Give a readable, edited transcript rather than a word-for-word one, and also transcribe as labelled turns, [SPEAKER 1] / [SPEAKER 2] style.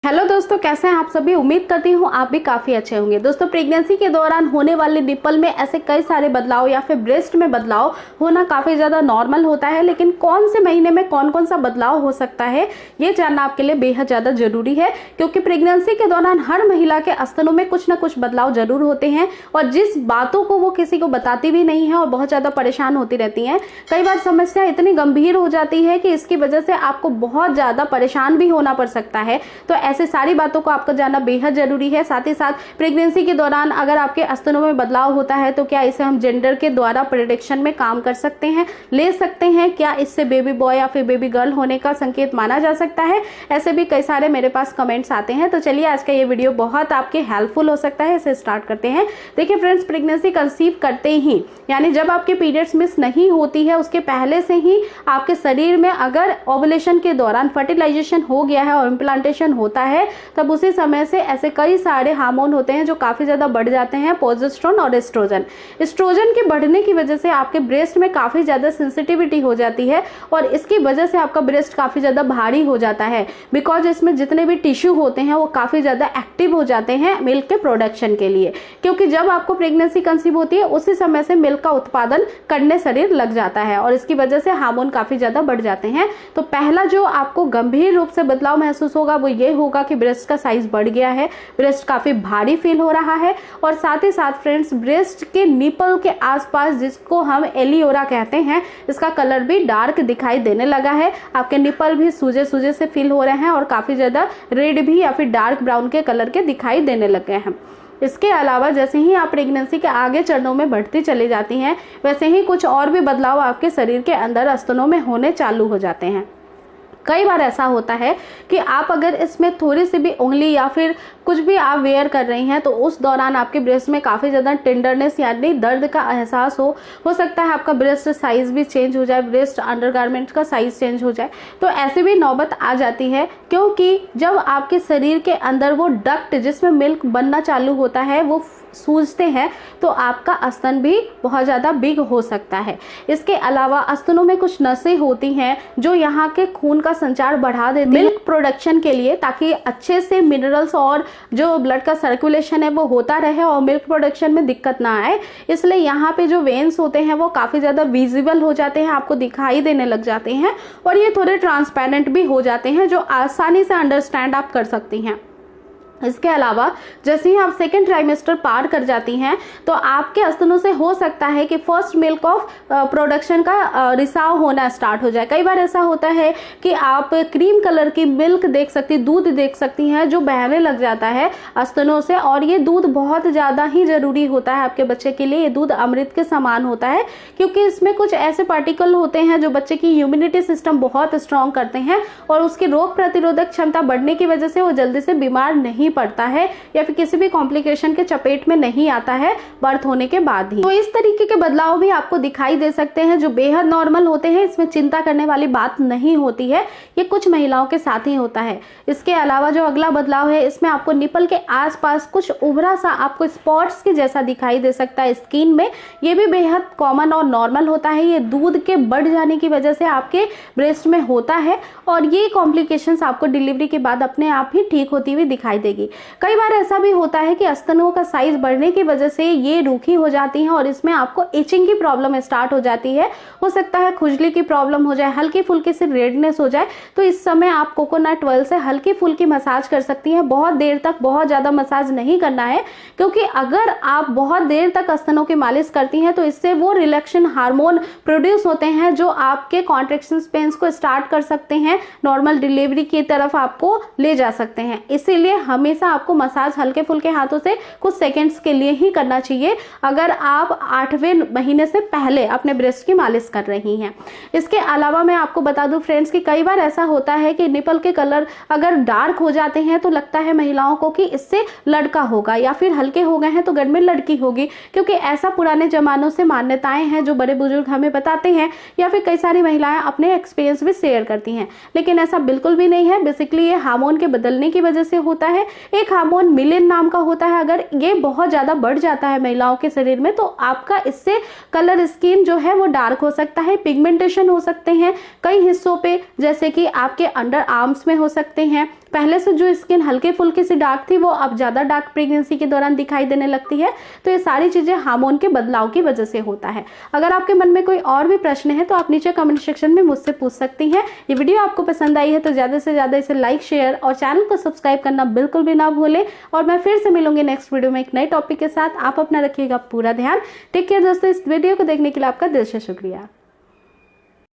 [SPEAKER 1] Hello दोस्तों, कैसे हैं आप सभी। उम्मीद करती हूँ आप भी काफ़ी अच्छे होंगे। दोस्तों, प्रेगनेंसी के दौरान होने वाले निप्पल में ऐसे कई सारे बदलाव या फिर ब्रेस्ट में बदलाव होना काफ़ी ज़्यादा नॉर्मल होता है, लेकिन कौन से महीने में कौन कौन सा बदलाव हो सकता है ये जानना आपके लिए बेहद ज़्यादा जरूरी है, क्योंकि प्रेगनेंसी के दौरान हर महिला के स्तनों में कुछ ना कुछ बदलाव जरूर होते हैं और जिस बातों को वो किसी को बताती भी नहीं है और बहुत ज़्यादा परेशान होती रहती हैं। कई बार समस्या इतनी गंभीर हो जाती है कि इसकी वजह से आपको बहुत ज़्यादा परेशान भी होना पड़ सकता है। तो ऐसे सारी बातों को आपको जानना बेहद जरूरी है। साथ ही साथ प्रेगनेंसी के दौरान अगर आपके स्तनों में बदलाव होता है तो क्या इसे हम जेंडर के द्वारा प्रेडिक्शन में काम कर सकते हैं, ले सकते हैं, क्या इससे बेबी बॉय या फिर बेबी गर्ल होने का संकेत माना जा सकता है। ऐसे भी कई सारे मेरे पास कमेंट्स आते हैं। तो चलिए आज का ये वीडियो बहुत आपके हेल्पफुल हो सकता है, इसे स्टार्ट करते हैं। देखिए फ्रेंड्स, प्रेगनेंसी कंसीव करते ही यानी जब आपके पीरियड्स मिस नहीं होती है उसके पहले से ही आपके शरीर में अगर ओवुलेशन के दौरान फर्टिलाइजेशन हो गया है और इम्प्लांटेशन होता है, तब उसी समय से ऐसे कई सारे हार्मोन होते हैं जो काफी ज्यादा बढ़ जाते हैं, प्रोजेस्टेरोन और एस्ट्रोजन। एस्ट्रोजन के बढ़ने की वजह से आपके ब्रेस्ट में काफी ज्यादा सेंसिटिविटी हो जाती है और इसकी वजह से आपका ब्रेस्ट काफी ज्यादा भारी हो जाता है, बिकॉज इसमें जितने भी टिश्यू होते हैं वो काफी ज्यादा एक्टिव हो जाते हैं मिल्क के प्रोडक्शन के लिए, क्योंकि जब आपको प्रेगनेंसी कंसीव होती है उसी समय से मिल्क का उत्पादन करने शरीर लग जाता है और इसकी वजह से हार्मोन काफी ज्यादा बढ़ जाते हैं। तो पहला जो आपको गंभीर रूप से बदलाव महसूस होगा वो ये होगा कि ब्रेस्ट का साइज बढ़ गया है, ब्रेस्ट काफी भारी फील हो रहा है और साथ ही साथ फ्रेंड्स ब्रेस्ट के निपल के आसपास, जिसको हम एलियोरा कहते हैं, इसका कलर भी डार्क दिखाई देने लगा है। आपके निपल भी सूजे सूजे से फील हो रहे हैं और काफी ज्यादा रेड भी या फिर डार्क ब्राउन के कलर के दिखाई देने लगे हैं। इसके अलावा जैसे ही आप प्रेगनेंसी के आगे चरणों में बढ़ती चली जाती हैं, वैसे ही कुछ और भी बदलाव आपके शरीर के अंदर स्तनों में होने चालू हो जाते हैं। कई बार ऐसा होता है कि आप अगर इसमें थोड़ी सी भी उंगली या फिर कुछ भी आप वेयर कर रही हैं तो उस दौरान आपके ब्रेस्ट में काफ़ी ज़्यादा टेंडरनेस यानी दर्द का एहसास हो सकता है। आपका ब्रेस्ट साइज भी चेंज हो जाए, ब्रेस्ट अंडरगारमेंट का साइज चेंज हो जाए। तो ऐसे भी नौबत आ जाती है, क्योंकि जब आपके शरीर के अंदर वो डक्ट जिसमें मिल्क बनना चालू होता है वो सूजते हैं तो आपका स्तन भी बहुत ज़्यादा बिग हो सकता है। इसके अलावा स्तनों में कुछ नसें होती हैं जो यहाँ के खून का संचार बढ़ा देती हैं मिल्क प्रोडक्शन के लिए, ताकि अच्छे से मिनरल्स और जो ब्लड का सर्कुलेशन है वो होता रहे और मिल्क प्रोडक्शन में दिक्कत ना आए। इसलिए यहाँ पे जो वेन्स होते हैं वो काफ़ी ज़्यादा विजिबल हो जाते हैं, आपको दिखाई देने लग जाते हैं और ये थोड़े ट्रांसपेरेंट भी हो जाते हैं, जो आसानी से अंडरस्टैंड आप कर सकती हैं। इसके अलावा जैसे ही आप सेकेंड ट्राइमेस्टर पार कर जाती हैं तो आपके स्तनों से हो सकता है कि फर्स्ट मिल्क ऑफ प्रोडक्शन का रिसाव होना स्टार्ट हो जाए। कई बार ऐसा होता है कि आप क्रीम कलर की मिल्क देख सकती, दूध देख सकती हैं जो बहने लग जाता है स्तनों से, और ये दूध बहुत ज़्यादा ही ज़रूरी होता है आपके बच्चे के लिए। ये दूध अमृत के समान होता है, क्योंकि इसमें कुछ ऐसे पार्टिकल होते हैं जो बच्चे की इम्यूनिटी सिस्टम बहुत स्ट्रॉन्ग करते हैं और उसकी रोग प्रतिरोधक क्षमता बढ़ने की वजह से वो जल्दी से बीमार नहीं पड़ता है या फिर किसी भी कॉम्प्लिकेशन के चपेट में नहीं आता है बर्थ होने के बाद ही। तो इस तरीके के बदलाव भी आपको दिखाई दे सकते हैं जो बेहद नॉर्मल होते हैं, इसमें चिंता करने वाली बात नहीं होती है, ये कुछ महिलाओं के साथ ही होता है। इसके अलावा जो अगला बदलाव है, इसमें आपको निपल के आसपास कुछ उभरा सा आपको स्पॉट्स के जैसा दिखाई दे सकता है स्किन में। ये भी बेहद कॉमन और नॉर्मल होता है, ये दूध के बढ़ जाने की वजह से आपके ब्रेस्ट में होता है और ये कॉम्प्लिकेशंस आपको डिलीवरी के बाद अपने आप ही ठीक होती हुई दिखाई देगी। कई बार ऐसा भी होता है कि स्तनों का साइज बढ़ने की वजह से ये रूखी हो जाती हैं और इसमें आपको इचिंग की प्रॉब्लम स्टार्ट हो जाती है। हो सकता है खुजली की प्रॉब्लम हो जाए, हल्की फुल्की सी रेडनेस हो जाए। तो इस समय आप कोकोनट ऑयल से हल्की फुल्की मसाज कर सकती हैं। बहुत देर तक बहुत ज़्यादा मसाज नहीं करना है, क्योंकि अगर आप बहुत देर तक स्तनों की मालिश करती हैं तो इससे वो रिलैक्सेशन हार्मोन प्रोड्यूस होते हैं जो आपके कॉन्ट्रैक्शंस पेन्स को स्टार्ट कर सकते हैं, नॉर्मल डिलीवरी की तरफ आपको ले जा सकते हैं। इसीलिए हमेशा आपको मसाज हल्के फुल्के हाथों से कुछ सेकंड्स के लिए ही करना चाहिए अगर आप 8वें महीने से पहले अपने ब्रेस्ट की मालिश कर रही हैं। इसके अलावा मैं आपको बता दूं फ्रेंड्स कि कई बार ऐसा होता है कि निपल के कलर अगर डार्क हो जाते हैं तो लगता है महिलाओं को कि इससे लड़का होगा, या फिर हल्के हो गए हैं तो घर में लड़की होगी, क्योंकि ऐसा पुराने जमानों से मान्यताएं हैं जो बड़े बुजुर्ग हमें बताते हैं या फिर कई सारी महिलाएं अपने एक्सपीरियंस भी शेयर करती हैं। लेकिन ऐसा बिल्कुल भी नहीं है। बेसिकली ये हार्मोन के बदलने की वजह से होता है। एक हार्मोन मिलिन नाम का होता है, अगर ये बहुत ज्यादा बढ़ जाता है महिलाओं के शरीर में तो आपका इससे कलर स्किन जो है वो डार्क हो सकता है, पिगमेंटेशन हो सकते हैं कई हिस्सों पे, जैसे कि आपके अंडर आर्म्स में हो सकते हैं, पहले से जो स्किन हल्के फुल्के सी डार्क थी वो अब ज़्यादा डार्क प्रेगनेंसी के दौरान दिखाई देने लगती है। तो ये सारी चीज़ें हार्मोन के बदलाव की वजह से होता है। अगर आपके मन में कोई और भी प्रश्न है तो आप नीचे कमेंट सेक्शन में मुझसे पूछ सकती हैं। ये वीडियो आपको पसंद आई है तो ज़्यादा से ज़्यादा इसे लाइक, शेयर और चैनल को सब्सक्राइब करना बिल्कुल भी ना भूलें। और मैं फिर से मिलूंगी नेक्स्ट वीडियो में एक नए टॉपिक के साथ। आप अपना रखिएगा पूरा ध्यान। टेक केयर दोस्तों। इस वीडियो को देखने के लिए आपका दिल से शुक्रिया।